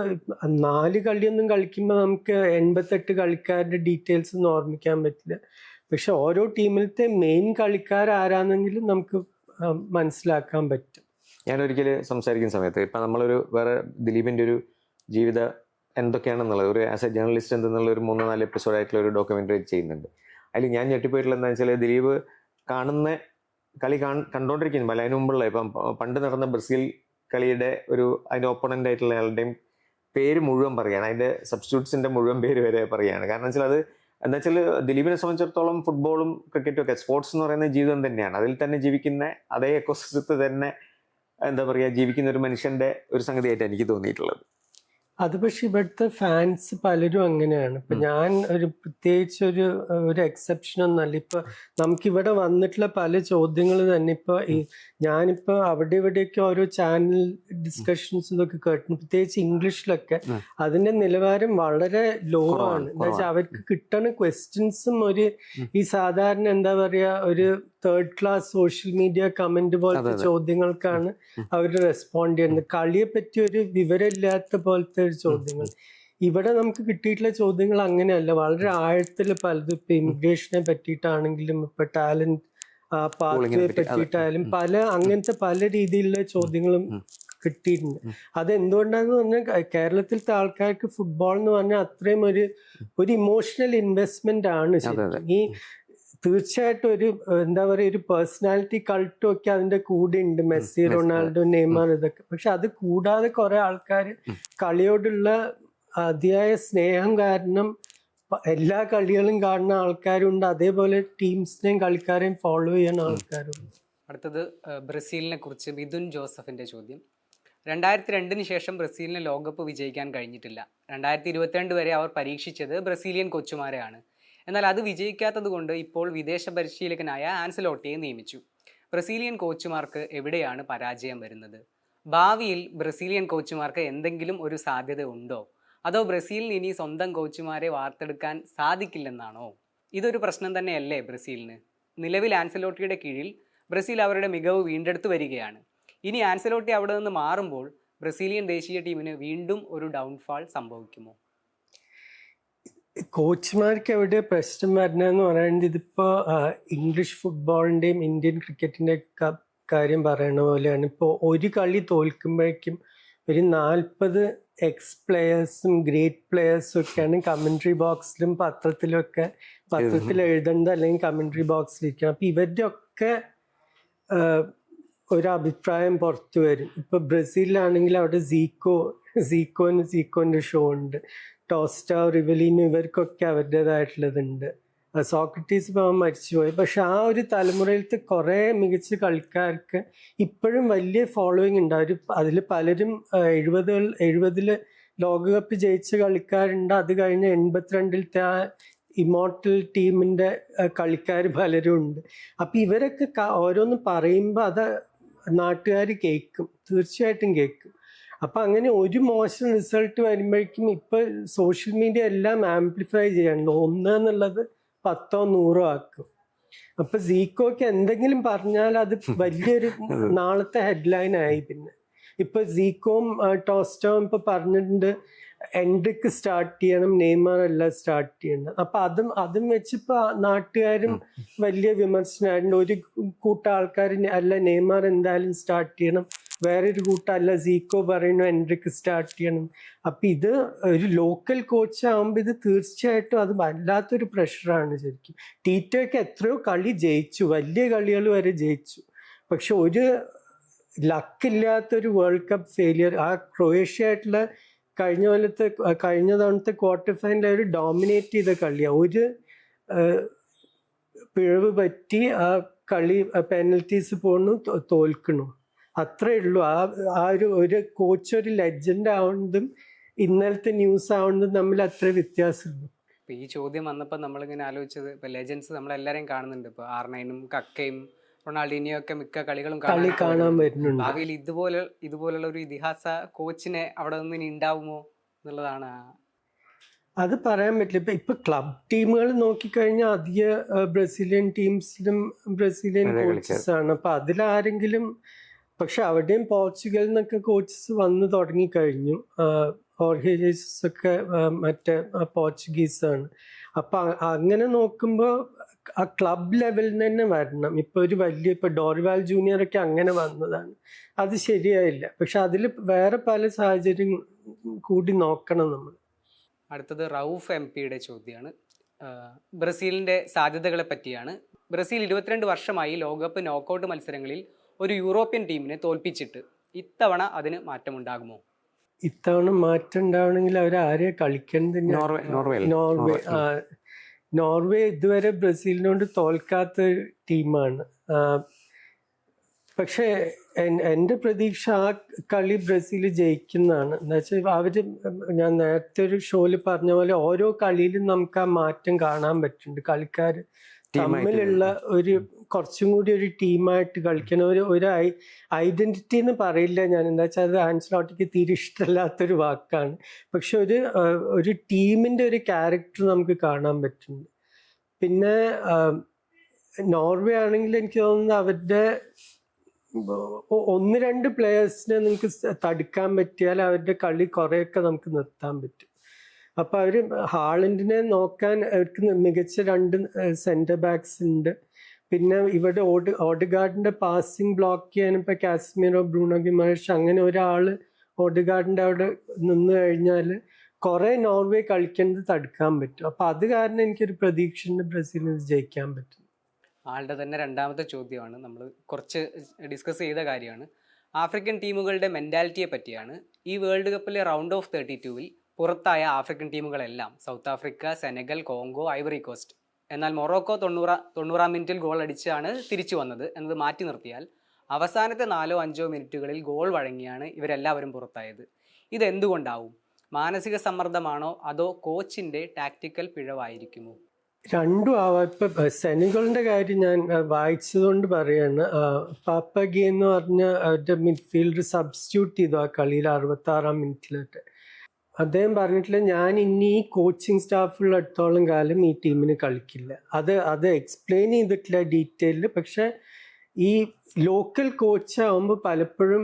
4 കളിയൊന്നും കളിക്കുമ്പോൾ നമുക്ക് 88 കളിക്കാരുടെ ഡീറ്റെയിൽസ് ഒന്നും ഓർമ്മിക്കാൻ പറ്റില്ല. പക്ഷെ ഓരോ ടീമിലത്തെ മെയിൻ കളിക്കാർ ആരാണെങ്കിലും നമുക്ക് മനസ്സിലാക്കാൻ പറ്റും. ഞാനൊരിക്കൽ സംസാരിക്കുന്ന സമയത്ത് ഇപ്പം നമ്മളൊരു വേറെ ദിലീപിൻ്റെ ഒരു ജീവിത എന്തൊക്കെയാണെന്നുള്ളത് ഒരു ആസ് എ ജേർണലിസ്റ്റ് എന്നുള്ള ഒരു 3-4 എപ്പിസോഡായിട്ടുള്ള ഒരു ഡോക്യുമെൻ്ററി ചെയ്യുന്നുണ്ട്. അതിൽ ഞാൻ ഞെട്ടിപ്പോയിട്ടുള്ള എന്താ വെച്ചാൽ ദിലീപ് കാണുന്ന കളി കണ്ടുകൊണ്ടിരിക്കുന്നു. അല്ല അതിന് മുമ്പുള്ള ഇപ്പം പണ്ട് നടന്ന ബ്രസീൽ കളിയുടെ അതിൻ്റെ ഓപ്പണൻ്റ് ആയിട്ടുള്ള ആളുടെയും പേര് മുഴുവൻ പറയുകയാണ്, അതിൻ്റെ സബ്സ്റ്റിറ്റ്യൂട്ട്സിൻ്റെ മുഴുവൻ പേര് വരെ പറയുകയാണ്. കാരണം വെച്ചാൽ അത് എന്താ വെച്ചാൽ ദിലീപിനെ സംബന്ധിച്ചിടത്തോളം ഫുട്ബോളും ക്രിക്കറ്റും ഒക്കെ സ്പോർട്സ് എന്ന് പറയുന്ന ജീവിതം തന്നെയാണ്. അതിൽ തന്നെ ജീവിക്കുന്ന അതേ എക്കോസിസ്റ്റത്തിൽ തന്നെ എന്താ പറയുക ജീവിക്കുന്ന ഒരു മനുഷ്യൻ്റെ ഒരു സംഗതിയായിട്ട് എനിക്ക് തോന്നിയിട്ടുള്ളത്. അത് പക്ഷെ ഇവിടുത്തെ ഫാൻസ് പലരും അങ്ങനെയാണ്. ഇപ്പൊ ഞാൻ പ്രത്യേകിച്ച് ഒരു എക്സെപ്ഷൻ ഒന്നല്ല. ഇപ്പൊ നമുക്കിവിടെ വന്നിട്ടുള്ള പല ചോദ്യങ്ങൾ തന്നെ ഇപ്പൊ ഞാനിപ്പോ അവിടെ ഇവിടെയൊക്കെ ഓരോ ചാനൽ ഡിസ്കഷൻസ് ഇതൊക്കെ കേട്ടു, പ്രത്യേകിച്ച് ഇംഗ്ലീഷിലൊക്കെ അതിന്റെ നിലവാരം വളരെ ലോ ആണ്. എന്താ വെച്ചാൽ അവർക്ക് കിട്ടുന്ന ക്വസ്റ്റ്യൻസും ഈ സാധാരണ എന്താ പറയാ ഒരു 3rd class social media comment പോലത്തെ ചോദ്യങ്ങൾക്കാണ് അവർ റെസ്പോണ്ട് ചെയ്യുന്നത്. കളിയെ പറ്റി ഒരു വിവരമില്ലാത്ത പോലത്തെ ഒരു ചോദ്യങ്ങൾ. ഇവിടെ നമുക്ക് കിട്ടിയിട്ടുള്ള ചോദ്യങ്ങൾ അങ്ങനെയല്ല, വളരെ ആഴത്തിൽ പലതും. ഇപ്പൊ ഇമിഗ്രേഷനെ പറ്റിയിട്ടാണെങ്കിലും ഇപ്പൊ ടാലന്റ് പാത്വേ പറ്റിയിട്ടായാലും അങ്ങനത്തെ പല രീതിയിലുള്ള ചോദ്യങ്ങളും കിട്ടിയിട്ടുണ്ട്. അതെന്തുകൊണ്ടാന്ന് പറഞ്ഞാൽ കേരളത്തിലത്തെ ആൾക്കാർക്ക് ഫുട്ബോൾ എന്ന് പറഞ്ഞാൽ അത്രയും ഒരു ഇമോഷണൽ ഇൻവെസ്റ്റ്മെന്റ് ആണ് ശരിക്കും. ഈ തീർച്ചയായിട്ടും എന്താ പറയുക ഒരു പേഴ്സണാലിറ്റി കൾട്ടും ഒക്കെ അതിന്റെ കൂടെ ഉണ്ട്, മെസ്സി, റൊണാൾഡോ, നെയ്മർ ഇതൊക്കെ. പക്ഷെ അത് കൂടാതെ കുറെ ആൾക്കാർ കളിയോടുള്ള അതിയായ സ്നേഹം കാരണം എല്ലാ കളികളും കാണുന്ന ആൾക്കാരുണ്ട്. അതേപോലെ ടീംസിനെയും കളിക്കാരെയും ഫോളോ ചെയ്യുന്ന ആൾക്കാരുണ്ട്. അടുത്തത് ബ്രസീലിനെ കുറിച്ച് മിഥുൻ ജോസഫിന്റെ ചോദ്യം. 2002 ശേഷം ബ്രസീലിന് ലോകകപ്പ് വിജയിക്കാൻ കഴിഞ്ഞിട്ടില്ല. 2022 വരെ അവർ പരീക്ഷിച്ചത് ബ്രസീലിയൻ കോച്ചുമാരെയാണ്. എന്നാൽ അത് വിജയിക്കാത്തത് കൊണ്ട് ഇപ്പോൾ വിദേശ പരിശീലകനായ ആൻസലോട്ടിയെ നിയമിച്ചു. ബ്രസീലിയൻ കോച്ചുമാർക്ക് എവിടെയാണ് പരാജയം വരുന്നത്? ഭാവിയിൽ ബ്രസീലിയൻ കോച്ചുമാർക്ക് എന്തെങ്കിലും ഒരു സാധ്യത ഉണ്ടോ? അതോ ബ്രസീലിന് ഇനി സ്വന്തം കോച്ചുമാരെ വാർത്തെടുക്കാൻ സാധിക്കില്ലെന്നാണോ? ഇതൊരു പ്രശ്നം തന്നെയല്ലേ ബ്രസീലിന്? നിലവിൽ ആൻസലോട്ടിയുടെ കീഴിൽ ബ്രസീൽ അവരുടെ മികവ് വീണ്ടെടുത്തു വരികയാണ്. ഇനി ആൻസലോട്ടി അവിടെ നിന്ന് മാറുമ്പോൾ ബ്രസീലിയൻ ദേശീയ ടീമിന് വീണ്ടും ഒരു ഡൗൺഫാൾ സംഭവിക്കുമോ? കോച്ചുമാർക്ക് എവിടെ പ്രശ്നം വരുന്നതെന്ന് പറയുന്നത് ഇതിപ്പോൾ ഇംഗ്ലീഷ് ഫുട്ബോളിൻ്റെയും ഇന്ത്യൻ ക്രിക്കറ്റിൻ്റെ കാര്യം പറയണ പോലെയാണ്. ഇപ്പോൾ ഒരു കളി തോൽക്കുമ്പോഴേക്കും ഒരു 40 എക്സ് പ്ലെയേഴ്സും ഗ്രേറ്റ് പ്ലെയേഴ്സും ഒക്കെയാണ് കമൻട്രി ബോക്സിലും പത്രത്തിൽ എഴുതേണ്ടത് അല്ലെങ്കിൽ കമൻട്രി ബോക്സിലിരിക്കണം. അപ്പം ഇവരുടെ ഒക്കെ ഒരു അഭിപ്രായം പുറത്തു വരും. ഇപ്പോൾ ബ്രസീലിലാണെങ്കിൽ അവിടെ സീക്കോൻ്റെ ഷോ ഉണ്ട്, ടോസ്റ്റ, റിവലിനോ, ഇവർക്കൊക്കെ അവരുടേതായിട്ടുള്ളതുണ്ട്. സോക്രട്ടീസ് ഇപ്പോൾ മരിച്ചുപോയി. പക്ഷെ ആ ഒരു തലമുറയിലത്തെ കുറേ മികച്ച കളിക്കാർക്ക് ഇപ്പോഴും വലിയ ഫോളോയിങ് ഉണ്ട്. അതിൽ പലരും 70 ലോകകപ്പ് ജയിച്ച കളിക്കാരുണ്ട്. അത് കഴിഞ്ഞ് 82 ആ ഇമോർട്ടൽ ടീമിൻ്റെ കളിക്കാർ പലരും ഉണ്ട്. അപ്പം ഇവരൊക്കെ ഓരോന്ന് പറയുമ്പോൾ അത് നാട്ടുകാർ കേൾക്കും, തീർച്ചയായിട്ടും കേൾക്കും. അപ്പം അങ്ങനെ ഒരു മോശം റിസൾട്ട് വരുമ്പോഴേക്കും ഇപ്പം സോഷ്യൽ മീഡിയ എല്ലാം ആംപ്ലിഫൈ ചെയ്യണം. 1 എന്നുള്ളത് 10 100 ആക്കും. അപ്പം സീക്കോക്ക് എന്തെങ്കിലും പറഞ്ഞാൽ അത് വലിയൊരു നാളത്തെ ഹെഡ്ലൈൻ ആയി. പിന്നെ ഇപ്പം സീക്കോയും ടോസ്റ്റോയും ഇപ്പം പറഞ്ഞിട്ടുണ്ട് എൻഡ്രിക്ക് സ്റ്റാർട്ട് ചെയ്യണം, നെയ്മർ അല്ല സ്റ്റാർട്ട് ചെയ്യണം. അപ്പം അതും വെച്ചിപ്പോൾ നാട്ടുകാരും വലിയ വിമർശനമായിട്ടുണ്ട്. ഒരു കൂട്ടം ആൾക്കാർ അല്ല നെയ്മർ എന്തായാലും സ്റ്റാർട്ട് ചെയ്യണം, വേറൊരു കൂട്ടമല്ല സീക്കോ പറയുന്നു എൻഡ്രിക്ക് സ്റ്റാർട്ട് ചെയ്യണം. അപ്പം ഇത് ഒരു ലോക്കൽ കോച്ച് ആകുമ്പോൾ ഇത് തീർച്ചയായിട്ടും അത് വല്ലാത്തൊരു പ്രഷറാണ് ശരിക്കും. ടീറ്റോയ്ക്ക് എത്രയോ കളി ജയിച്ചു, വലിയ കളികൾ വരെ ജയിച്ചു. പക്ഷെ ഒരു ലക്കില്ലാത്തൊരു വേൾഡ് കപ്പ് ഫെയിലിയർ. ആ ക്രൊയേഷ്യ ആയിട്ടുള്ള കഴിഞ്ഞ തവണത്തെ ക്വാർട്ടർ ഫൈനൽ ഒരു ഡോമിനേറ്റ് ചെയ്ത കളിയാണ്. ഒരു പിഴവ് പറ്റി ആ കളി പെനൽറ്റീസ് പോകുന്നു, തോൽക്കണു, അത്രേ ഉള്ളൂ. ഒരു കോച്ച് ഒരു ലെജൻഡ് ആവുന്നതും ഇന്നലത്തെ ന്യൂസ് ആവുന്നതും തമ്മിൽ അത്ര വ്യത്യാസമുള്ളൂ. ഇപ്പം ഈ ചോദ്യം വന്നപ്പോൾ നമ്മളിങ്ങനെ ആലോചിച്ചത്, ഇപ്പോൾ ലെജൻസ് നമ്മളെല്ലാവരെയും കാണുന്നുണ്ട്. ഇപ്പോൾ R9-ഉം കക്കയും റൊണാൾഡീനിയോ ഒക്കെ മിക്ക കളികളും കാണാൻ വരുന്നുണ്ട്. ഭാവിയിൽ ഇതുപോലുള്ള ഒരു ഇതിഹാസ കോച്ചിനെ അവിടെ നിന്ന് ഇനി ഉണ്ടാവുമോ എന്നുള്ളതാണ്. അത് പറയാൻ പറ്റില്ല. ഇപ്പൊ ക്ലബ് ടീമുകൾ നോക്കിക്കഴിഞ്ഞാൽ അധിക ബ്രസീലിയൻ ടീംസിലും ബ്രസീലിയൻ കോച്ചസ് ആണ്. അപ്പൊ അതിലാരെങ്കിലും, പക്ഷെ അവിടെയും പോർച്ചുഗൽ നിന്നൊക്കെ കോച്ചസ് വന്ന് തുടങ്ങിക്കഴിഞ്ഞു. ഹോർഹെ ജീസസ് ഒക്കെ മറ്റേ പോർച്ചുഗീസ് ആണ്. അപ്പൊ അങ്ങനെ നോക്കുമ്പോൾ ആ ക്ലബ് ലെവലിൽ നിന്ന് തന്നെ വരണം. ഇപ്പൊ ഒരു വലിയ ഡോർവാൽ ജൂനിയർ ഒക്കെ അങ്ങനെ വന്നതാണ്, അത് ശരിയായില്ല. പക്ഷെ അതിൽ വേറെ പല സാഹചര്യം കൂടി നോക്കണം നമ്മൾ. അടുത്തത് റൌഫ് MP-യുടെ ചോദ്യമാണ്. ബ്രസീലിന്റെ സാധ്യതകളെ പറ്റിയാണ്. ബ്രസീൽ 22 വർഷമായി ലോകകപ്പ് നോക്കൌട്ട് മത്സരങ്ങളിൽ ഒരു യൂറോപ്യൻ ടീമിനെ തോൽപ്പിച്ചിട്ട്. ഇത്തവണ അതിന് മാറ്റമുണ്ടാകുമോ? ഇത്തവണ മാറ്റം ഉണ്ടാവണമെങ്കിൽ അവരാരെയാ കളിക്കുന്നത്? നോർവേ ഇതുവരെ ബ്രസീലിനോട് തോൽക്കാത്ത ടീമാണ്. പക്ഷേ എൻ്റെ പ്രതീക്ഷ ആ കളി ബ്രസീൽ ജയിക്കുന്നതാണ്. എന്താ വെച്ചാൽ അവര്, ഞാൻ നേരത്തെ ഒരു ഷോയിൽ പറഞ്ഞ പോലെ, ഓരോ കളിയിലും നമുക്ക് ആ മാറ്റം കാണാൻ പറ്റുന്നുണ്ട്. കളിക്കാർ തമ്മിലുള്ള ഒരു കുറച്ചും കൂടി ഒരു ടീമായിട്ട് കളിക്കണം. ഒരു ഐഡന്റിറ്റി എന്ന് പറയില്ല ഞാൻ, എന്താ വെച്ചാൽ അത് ആൻസലോട്ടിക്ക് തീരെ ഇഷ്ടമല്ലാത്തൊരു വാക്കാണ്. പക്ഷെ ഒരു ടീമിന്റെ ഒരു ക്യാരക്ടർ നമുക്ക് കാണാൻ പറ്റുന്നുണ്ട്. പിന്നെ നോർവേ ആണെങ്കിൽ എനിക്ക് തോന്നുന്നത് അവരുടെ 1-2 പ്ലേയേഴ്സിനെ നിങ്ങൾക്ക് തടുക്കാൻ പറ്റിയാൽ അവരുടെ കളി കുറേയൊക്കെ നമുക്ക് നിർത്താൻ പറ്റും. അപ്പൊ അവര് ഹാളൻഡിനെ നോക്കാൻ അവർക്ക് മികച്ച 2 സെന്റർ ബാക്സ് ഉണ്ട്. പിന്നെ ഇവിടെ ഓഡഗാർഡിന്റെ പാസിംഗ് ബ്ലോക്ക് ചെയ്യാൻ ഇപ്പൊ കാസ്മിറോ, ബ്രൂണോ ഗിമറേഷ്, അങ്ങനെ ഒരാള് ഓഡഗാർഡിന്റെ അവിടെ നിന്ന് കഴിഞ്ഞാൽ കുറെ നോർവേ കളിക്കുന്നത് തടുക്കാൻ പറ്റും. അപ്പൊ അത് കാരണം എനിക്കൊരു പ്രതീക്ഷയുണ്ട് ബ്രസീലിന് ജയിക്കാൻ പറ്റും. ആളുടെ തന്നെ രണ്ടാമത്തെ ചോദ്യമാണ്, നമ്മൾ കുറച്ച് ഡിസ്കസ് ചെയ്ത കാര്യമാണ്. ആഫ്രിക്കൻ ടീമുകളുടെ മെൻറ്റാലിറ്റിയെ പറ്റിയാണ്. ഈ വേൾഡ് കപ്പിലെ റൗണ്ട് ഓഫ് 32-വിൽ പുറത്തായ ആഫ്രിക്കൻ ടീമുകളെല്ലാം south Africa, Senegal, Congo, Ivory Coast. എന്നാൽ മൊറോക്കോ 90-ാം മിനിറ്റിൽ ഗോൾ അടിച്ചാണ് തിരിച്ചു വന്നത് എന്നത് മാറ്റി നിർത്തിയാൽ അവസാനത്തെ 4-5 മിനിറ്റുകളിൽ ഗോൾ വഴങ്ങിയാണ് ഇവരെല്ലാവരും പുറത്തായത്. ഇതെന്തുകൊണ്ടാവും? മാനസിക സമ്മർദ്ദമാണോ അതോ കോച്ചിൻ്റെ ടാക്റ്റിക്കൽ പിഴവായിരിക്കുമോ? രണ്ടും ആവാം. ഇപ്പൊ സെനഗലിന്റെ കാര്യം ഞാൻ വായിച്ചതുകൊണ്ട് പറയാണ്. പാപ്പഗി എന്ന് പറഞ്ഞ അവരുടെ മിഡ്ഫീൽഡർ സബ്സ്റ്റിറ്റ്യൂട്ട് ചെയ്തു ആ കളിയിൽ 66-ാം മിനിറ്റിലിട്ട്. അദ്ദേഹം പറഞ്ഞിട്ടില്ല, ഞാൻ ഇനി ഈ കോച്ചിങ് സ്റ്റാഫുള്ള അടുത്തോളം കാലം ഈ ടീമിന് കളിക്കില്ല. അത് എക്സ്പ്ലെയിൻ ചെയ്തിട്ടില്ല ഡീറ്റെയിലിൽ. പക്ഷെ ഈ ലോക്കൽ കോച്ചാകുമ്പോൾ പലപ്പോഴും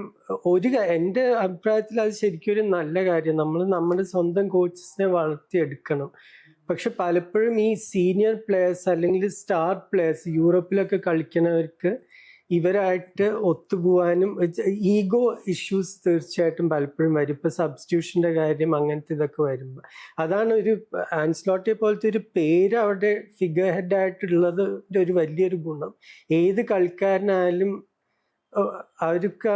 എൻ്റെ അഭിപ്രായത്തിൽ അത് ശരിക്കും ഒരു നല്ല കാര്യം. നമ്മൾ നമ്മുടെ സ്വന്തം കോച്ചസിനെ വളർത്തിയെടുക്കണം. പക്ഷെ പലപ്പോഴും ഈ സീനിയർ പ്ലേയേഴ്സ് അല്ലെങ്കിൽ സ്റ്റാർ പ്ലേയേഴ്സ് യൂറോപ്പിലൊക്കെ കളിക്കുന്നവർക്ക് ഇവരായിട്ട് ഒത്തുപോകാനും ഈഗോ ഇഷ്യൂസ് തീർച്ചയായിട്ടും പലപ്പോഴും വരും. ഇപ്പൊ സബ്സ്റ്റിറ്റ്യൂഷന്റെ കാര്യം അങ്ങനത്തെ ഇതൊക്കെ വരുമ്പോൾ അതാണ് ഒരു ആൻസ്ലോട്ടിയെ പോലത്തെ ഒരു പേര് അവിടെ ഫിഗർ ഹെഡ് ആയിട്ടുള്ളത് ഒരു വലിയൊരു ഗുണം. ഏത് കളിക്കാരനായാലും അവർക്ക്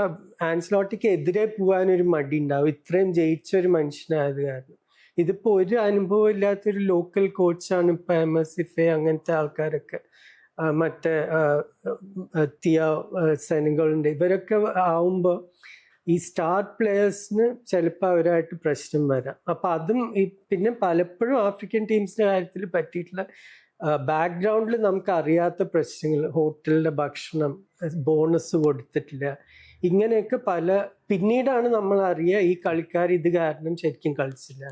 ആൻസ്ലോട്ടിക്ക് എതിരെ പോകാനൊരു മടി ഉണ്ടാവും, ഇത്രയും ജയിച്ച ഒരു മനുഷ്യനായത് കാരണം. ഇതിപ്പോ ഒരു അനുഭവം ഇല്ലാത്തൊരു ലോക്കൽ കോച്ചാണ് ഇപ്പൊ MSFA അങ്ങനത്തെ ആൾക്കാരൊക്കെ, മറ്റേ തിയോ സെനഗലിന്റെ ഇവരൊക്കെ ആവുമ്പോൾ ഈ സ്റ്റാർ പ്ലേയേഴ്സിന് ചിലപ്പോൾ അവരായിട്ട് പ്രശ്നം വരാം. അപ്പൊ അതും പിന്നെ പലപ്പോഴും ആഫ്രിക്കൻ ടീംസിന്റെ കാര്യത്തിൽ പറ്റിയിട്ടുള്ള ബാക്ക്ഗ്രൗണ്ടിൽ നമുക്ക് അറിയാത്ത പ്രശ്നങ്ങൾ, ഹോട്ടലിലെ ഭക്ഷണം, ബോണസ് കൊടുത്തിട്ടില്ല, ഇങ്ങനെയൊക്കെ പിന്നീടാണ് നമ്മൾ അറിയുക ഈ കളിക്കാർ ഇത് കാരണം ശരിക്കും കളിച്ചില്ല.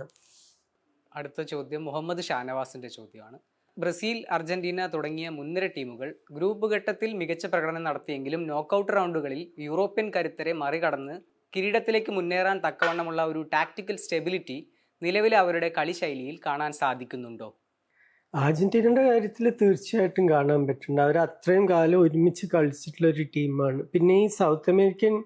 അടുത്ത ചോദ്യം മുഹമ്മദ് ഷാനവാസിന്റെ ചോദ്യമാണ്. ബ്രസീൽ, അർജന്റീന തുടങ്ങിയ മുൻനിര ടീമുകൾ ഗ്രൂപ്പ് ഘട്ടത്തിൽ മികച്ച പ്രകടനം നടത്തിയെങ്കിലും നോക്കൌട്ട് റൗണ്ടുകളിൽ യൂറോപ്യൻ കരുത്തരെ മറികടന്ന് കിരീടത്തിലേക്ക് മുന്നേറാൻ തക്കവണ്ണമുള്ള ഒരു ടാക്ടിക്കൽ സ്റ്റെബിലിറ്റി നിലവിലെ അവരുടെ കളിശൈലിയിൽ കാണാൻ സാധിക്കുന്നുണ്ടോ? അർജന്റീനയുടെ കാര്യത്തിൽ തീർച്ചയായിട്ടും കാണാൻ പറ്റുന്നുണ്ട്. അവർ അത്രയും കാലം ഒരുമിച്ച് കളിച്ചിട്ടുള്ള ഒരു ടീമാണ്. പിന്നെ ഈ സൗത്ത് അമേരിക്കൻ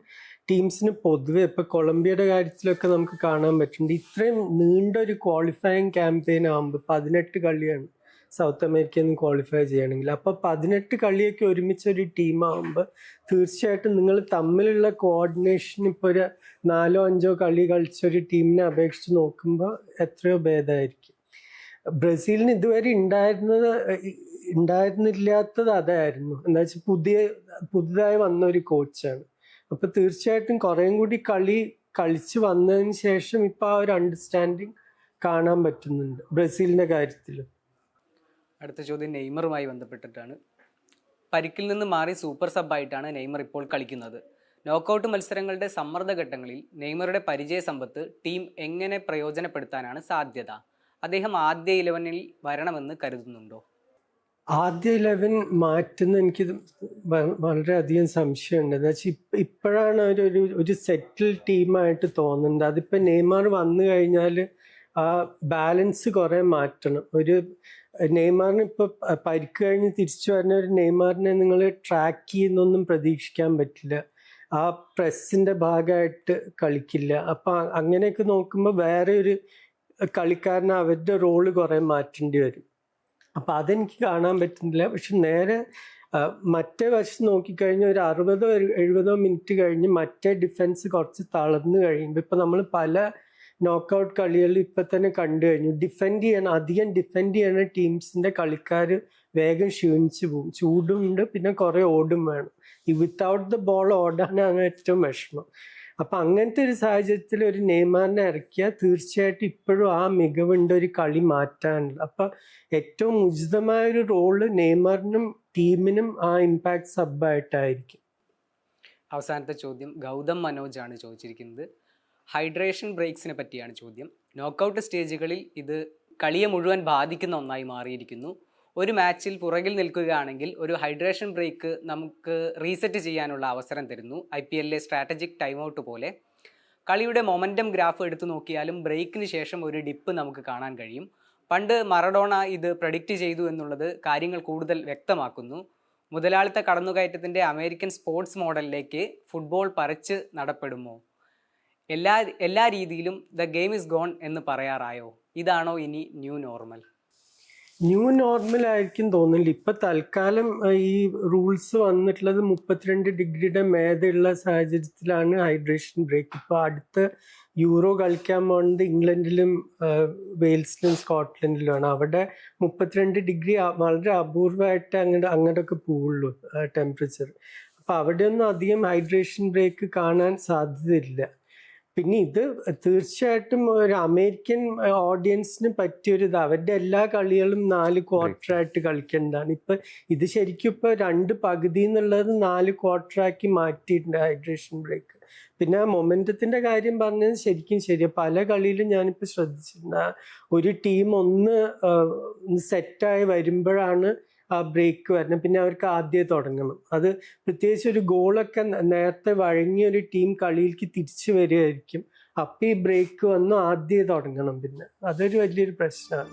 ടീംസിന് പൊതുവെ ഇപ്പൊ കൊളംബിയയുടെ കാര്യത്തിലൊക്കെ നമുക്ക് കാണാൻ പറ്റുന്നുണ്ട്. ഇത്രയും നീണ്ട ഒരു ക്വാളിഫയിങ് ക്യാമ്പയിൻ ആകുമ്പോൾ 18 കളിയാണ് സൗത്ത് അമേരിക്കയിൽ നിന്ന് ക്വാളിഫൈ ചെയ്യണമെങ്കിൽ. അപ്പൊ 18 കളിയൊക്കെ ഒരുമിച്ചൊരു ടീമാകുമ്പോൾ തീർച്ചയായിട്ടും നിങ്ങൾ തമ്മിലുള്ള കോർഡിനേഷൻ ഇപ്പോൾ ഒരു 4-5 കളി കളിച്ചൊരു ടീമിനെ അപേക്ഷിച്ച് നോക്കുമ്പോൾ എത്രയോ ഭേദമായിരിക്കും. ബ്രസീലിന് ഇതുവരെ ഉണ്ടായിരുന്നില്ലാത്തത് അതായിരുന്നു. എന്താ വെച്ചാൽ പുതുതായി വന്ന ഒരു കോച്ചാണ്. അപ്പൊ തീർച്ചയായിട്ടും കുറേയും കൂടി കളിച്ച് വന്നതിന് ശേഷം ഇപ്പൊ ആ ഒരു അണ്ടർസ്റ്റാൻഡിങ് കാണാൻ പറ്റുന്നുണ്ട് ബ്രസീലിൻ്റെ കാര്യത്തിൽ. അടുത്ത ചോദ്യം നെയ്മറുമായി ബന്ധപ്പെട്ടിട്ടാണ്. പരിക്കിൽ നിന്ന് മാറി സൂപ്പർ സബ്ബായിട്ടാണ് നെയ്മർ ഇപ്പോൾ കളിക്കുന്നത്. നോക്കൌട്ട് മത്സരങ്ങളുടെ സമ്മർദ്ദ ഘട്ടങ്ങളിൽ നെയ്മറുടെ പരിചയ സമ്പത്ത് ടീം എങ്ങനെ പ്രയോജനപ്പെടുത്താനാണ് സാധ്യത? അദ്ദേഹം ആദ്യ 11-ൽ വരണമെന്ന് കരുതുന്നുണ്ടോ? ആദ്യ 11 മാറ്റുന്ന എനിക്ക് വളരെയധികം സംശയമുണ്ട്. എന്ന് വെച്ചാൽ ഇപ്പോഴാണ് ഒരു സെറ്റിൽ ടീമായിട്ട് തോന്നുന്നത്. അതിപ്പോൾ നെയ്മർ വന്നു കഴിഞ്ഞാൽ ആ ബാലൻസ് കുറേ മാറ്റണം. ഒരു നെയ്മറിന് ഇപ്പോൾ പരിക്ക് കഴിഞ്ഞ് തിരിച്ചു വരുന്ന ഒരു നെയ്മറിനെ നിങ്ങൾ ട്രാക്ക് ചെയ്യുന്നൊന്നും പ്രതീക്ഷിക്കാൻ പറ്റില്ല. ആ പ്രസ്സിൻ്റെ ഭാഗമായിട്ട് കളിക്കില്ല. അപ്പം അങ്ങനെയൊക്കെ നോക്കുമ്പോൾ വേറെ ഒരു കളിക്കാരന് അവരുടെ റോള് കുറേ മാറ്റേണ്ടി വരും. അപ്പം അതെനിക്ക് കാണാൻ പറ്റുന്നില്ല. പക്ഷെ നേരെ മറ്റേ വശം നോക്കിക്കഴിഞ്ഞാൽ ഒരു 60-70 മിനിറ്റ് കഴിഞ്ഞ് മറ്റേ ഡിഫൻസ് കുറച്ച് തളർന്നു കഴിയുമ്പോൾ ഇപ്പം നമ്മൾ പല നോക്കൗട്ട് കളികളിൽ ഇപ്പം തന്നെ കണ്ടു കഴിഞ്ഞു. അധികം ഡിഫെൻഡ് ചെയ്യണ ടീംസിൻ്റെ കളിക്കാർ വേഗം ക്ഷീണിച്ചു പോകും. ചൂടുണ്ട്, പിന്നെ കുറേ ഓടും വേണം. ഈ വിത്തൗട്ട് ദ ബോൾ ഓടാനാണ് ഏറ്റവും വിഷമം. അപ്പം അങ്ങനത്തെ ഒരു സാഹചര്യത്തിൽ ഒരു നെയ്മറിനെ ഇറക്കിയാൽ തീർച്ചയായിട്ടും ഇപ്പോഴും ആ മികവുണ്ട് ഒരു കളി മാറ്റാനുള്ളത്. അപ്പം ഏറ്റവും ഉചിതമായൊരു റോള് നെയ്മറിനും ടീമിനും ആ ഇമ്പാക്ട് സബ്ബായിട്ടായിരിക്കും. അവസാനത്തെ ചോദ്യം ഗൗതം മനോജാണ് ചോദിച്ചിരിക്കുന്നത്. ഹൈഡ്രേഷൻ ബ്രേക്സിനെ പറ്റിയാണ് ചോദ്യം. നോക്കൗട്ട് സ്റ്റേജുകളിൽ ഇത് കളിയെ മുഴുവൻ ബാധിക്കുന്ന ഒന്നായി മാറിയിരിക്കുന്നു. ഒരു മാച്ചിൽ പുറകിൽ നിൽക്കുകയാണെങ്കിൽ ഒരു ഹൈഡ്രേഷൻ ബ്രേക്ക് നമുക്ക് റീസെറ്റ് ചെയ്യാനുള്ള അവസരം തരുന്നു. IPL സ്ട്രാറ്റജിക് ടൈം ഔട്ട് പോലെ. കളിയുടെ മൊമെൻറ്റം ഗ്രാഫ് എടുത്തു നോക്കിയാലും ബ്രേക്കിന് ശേഷം ഒരു ഡിപ്പ് നമുക്ക് കാണാൻ കഴിയും. പണ്ട് മറഡോണ ഇത് പ്രഡിക്റ്റ് ചെയ്തു എന്നുള്ളത് കാര്യങ്ങൾ കൂടുതൽ വ്യക്തമാക്കുന്നു. മുതലാളിത്ത കടന്നുകയറ്റത്തിൻ്റെ അമേരിക്കൻ സ്പോർട്സ് മോഡലിലേക്ക് ഫുട്ബോൾ പറിച്ച് നടപ്പെടുമോ? എല്ലാ രീതിയിലും ദ ഗെയിം ഇസ് ഗോൺ എന്ന് പറയാറായോ? ഇതാണോ ഇനി ന്യൂ നോർമൽ? ന്യൂ നോർമൽ ആയിരിക്കും തോന്നുന്നില്ല. ഇപ്പം തൽക്കാലം ഈ റൂൾസ് വന്നിട്ടുള്ളത് 32 ഡിഗ്രിയുടെ മേതെയുള്ള സാഹചര്യത്തിലാണ് ഹൈഡ്രേഷൻ ബ്രേക്ക്. ഇപ്പോൾ അടുത്ത യൂറോ കളിക്കാൻ പോകുന്നത് ഇംഗ്ലണ്ടിലും വെയിൽസിലും സ്കോട്ട്ലൻഡിലുമാണ്. അവിടെ 32 ഡിഗ്രി വളരെ അപൂർവമായിട്ട് അങ്ങോട്ടൊക്കെ പോവുള്ളൂ ടെമ്പറേച്ചർ. അപ്പം അവിടെയൊന്നും അധികം ഹൈഡ്രേഷൻ ബ്രേക്ക് കാണാൻ സാധ്യതയില്ല. പിന്നെ ഇത് തീർച്ചയായിട്ടും ഒരു അമേരിക്കൻ ഓഡിയൻസിന് പറ്റിയൊരിത്. അവരുടെ എല്ലാ കളികളും 4 ക്വാർട്ടറായിട്ട് കളിക്കേണ്ടതാണ്. ഇപ്പം ഇത് ശരിക്കും ഇപ്പോൾ 2 പകുതി എന്നുള്ളത് 4 ക്വാർട്ടറാക്കി മാറ്റിയിട്ടുണ്ട് ഹൈഡ്രേഷൻ ബ്രേക്ക്. പിന്നെ മൊമെൻറ്റത്തിൻ്റെ കാര്യം പറഞ്ഞത് ശരിക്കും ശരിയാണ്. പല കളിയിലും ഞാനിപ്പോൾ ശ്രദ്ധിച്ചിട്ടുണ്ട്, ഒരു ടീം ഒന്ന് സെറ്റായി വരുമ്പോഴാണ് ആ ബ്രേക്ക് വരണം. പിന്നെ അവർക്ക് ആദ്യമേ തുടങ്ങണം. അത് പ്രത്യേകിച്ച് ഒരു ഗോളൊക്കെ നേരത്തെ വഴങ്ങിയൊരു ടീം കളിയിലേക്ക് തിരിച്ചു വരികയായിരിക്കും. അപ്പം ഈ ബ്രേക്ക് വന്നു ആദ്യമേ തുടങ്ങണം. പിന്നെ അതൊരു വലിയൊരു പ്രശ്നമാണ്.